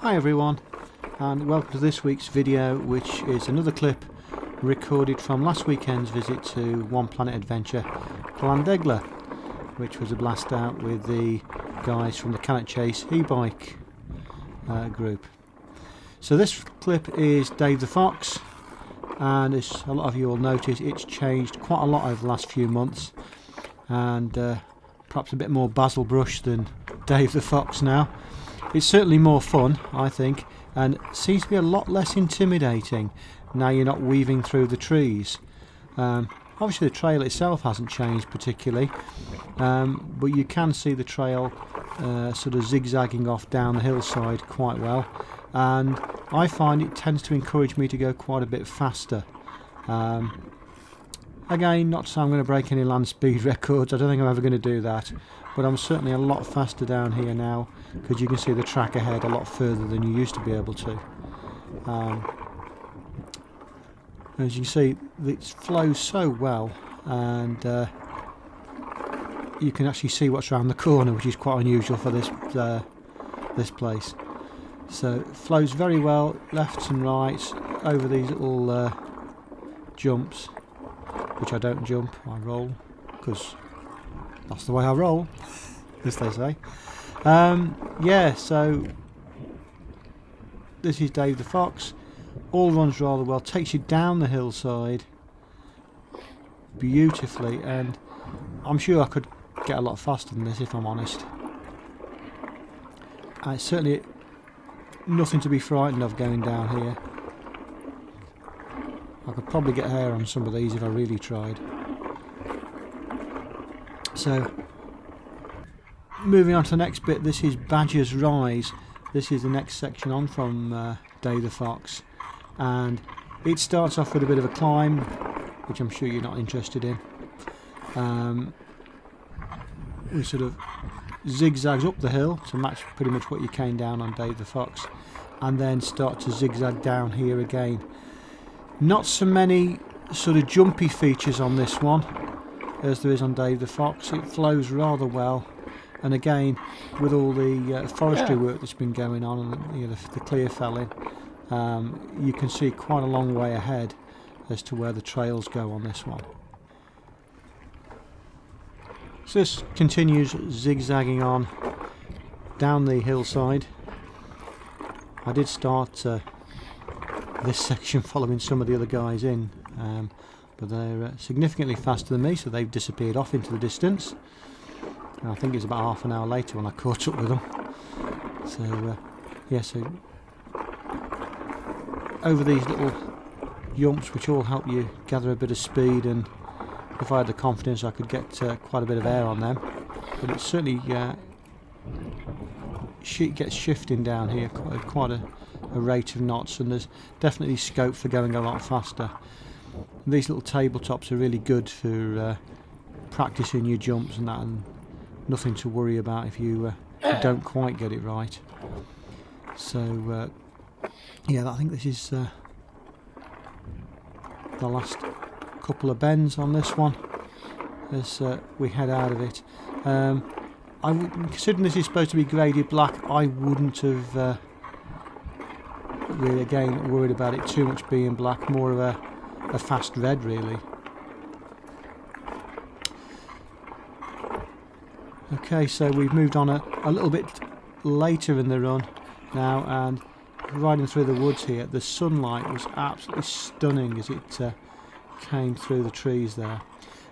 Hi everyone, and welcome to this week's video, which is another clip recorded from last weekend's visit to One Planet Adventure Llandegla, which was a blast out with the guys from the Cannock Chase E-Bike Group. So this clip is Dave the Fox, and as a lot of you will notice, it's changed quite a lot over the last few months, and perhaps a bit more Basil brush than Dave the Fox now. It's certainly more fun, I think, and seems to be a lot less intimidating now you're not weaving through the trees. Obviously the trail itself hasn't changed particularly, but you can see the trail sort of zigzagging off down the hillside quite well, and I find it tends to encourage me to go quite a bit faster. Again, not to say I'm going to break any land speed records, I don't think I'm ever going to do that, but I'm certainly a lot faster down here now because you can see the track ahead a lot further than you used to be able to. As you can see, it flows so well, and you can actually see what's around the corner, which is quite unusual for this place. So it flows very well, left and right, over these little jumps, which I don't jump, I roll, because that's the way I roll, as they say. Yeah, so this is Dave the Fox. All runs rather well, takes you down the hillside beautifully, and I'm sure I could get a lot faster than this if I'm honest. It's certainly nothing to be frightened of going down here. I could probably get hair on some of these if I really tried. So, moving on to the next bit, this is Badger's Rise. This is the next section on from Dave the Fox, and it starts off with a bit of a climb, which I'm sure you're not interested in. We sort of zigzags up the hill to match pretty much what you came down on Dave the Fox, and then start to zigzag down here again. Not so many sort of jumpy features on this one as there is on Dave the Fox. It flows rather well, and again, with all the forestry work that's been going on and the clear felling, you can see quite a long way ahead as to where the trails go on this one. So this continues zigzagging on down the hillside. I did start this section following some of the other guys in, but they're significantly faster than me, so they've disappeared off into the distance, and I think it was about half an hour later when I caught up with them. So yeah, so over these little jumps, which all help you gather a bit of speed, and if I had the confidence I could get quite a bit of air on them, but it certainly gets shifting down here quite a rate of knots, and there's definitely scope for going a lot faster. These little tabletops are really good for practicing your jumps and that, and nothing to worry about if you don't quite get it right. So yeah, I think this is the last couple of bends on this one as we head out of it. Considering this is supposed to be graded black, I wouldn't have really, again, worried about it too much being black, more of a fast red really. Okay, so we've moved on a little bit later in the run now, and riding through the woods here, the sunlight was absolutely stunning as it came through the trees there.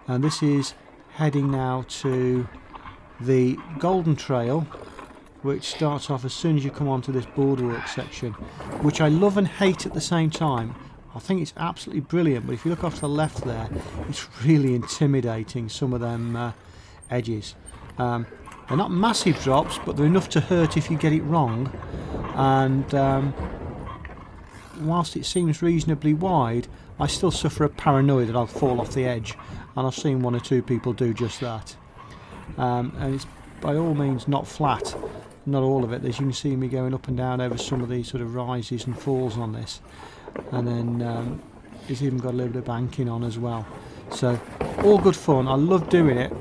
And this is heading now to the Golden Trail, which starts off as soon as you come onto this boardwalk section, which I love and hate at the same time. I think it's absolutely brilliant, but if you look off to the left there, it's really intimidating, some of them edges. They're not massive drops, but they're enough to hurt if you get it wrong, and whilst it seems reasonably wide, I still suffer a paranoia that I'll fall off the edge, and I've seen one or two people do just that. And it's by all means not flat, not all of it. As you can see me going up and down over some of these sort of rises and falls on this, and then it's even got a little bit of banking on as well. So all good fun, I love doing it,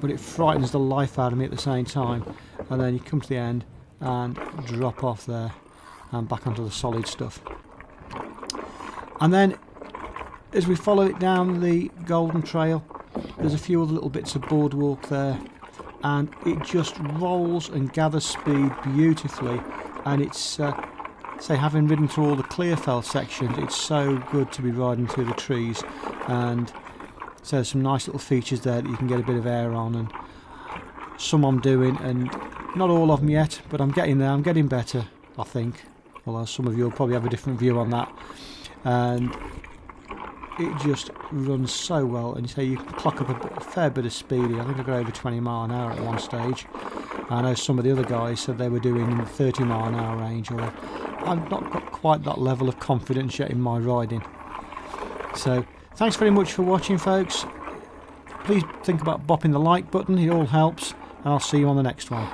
but it frightens the life out of me at the same time. And then you come to the end and drop off there, and back onto the solid stuff. And then as we follow it down the Golden Trail, there's a few other little bits of boardwalk there, and it just rolls and gathers speed beautifully. And it's say, having ridden through all the Clearfell sections, it's so good to be riding through the trees, and so there's some nice little features there that you can get a bit of air on, and some I'm doing, and not all of them yet, but I'm getting there, I'm getting better, I think, although some of you will probably have a different view on that. And it just runs so well, and so you can clock up a fair bit of speed. I think I got over 20 mile an hour at one stage. I know some of the other guys said they were doing in the 30 mile an hour range, or I've not got quite that level of confidence yet in my riding. So thanks very much for watching, folks. Please think about bopping the like button, it all helps, and I'll see you on the next one.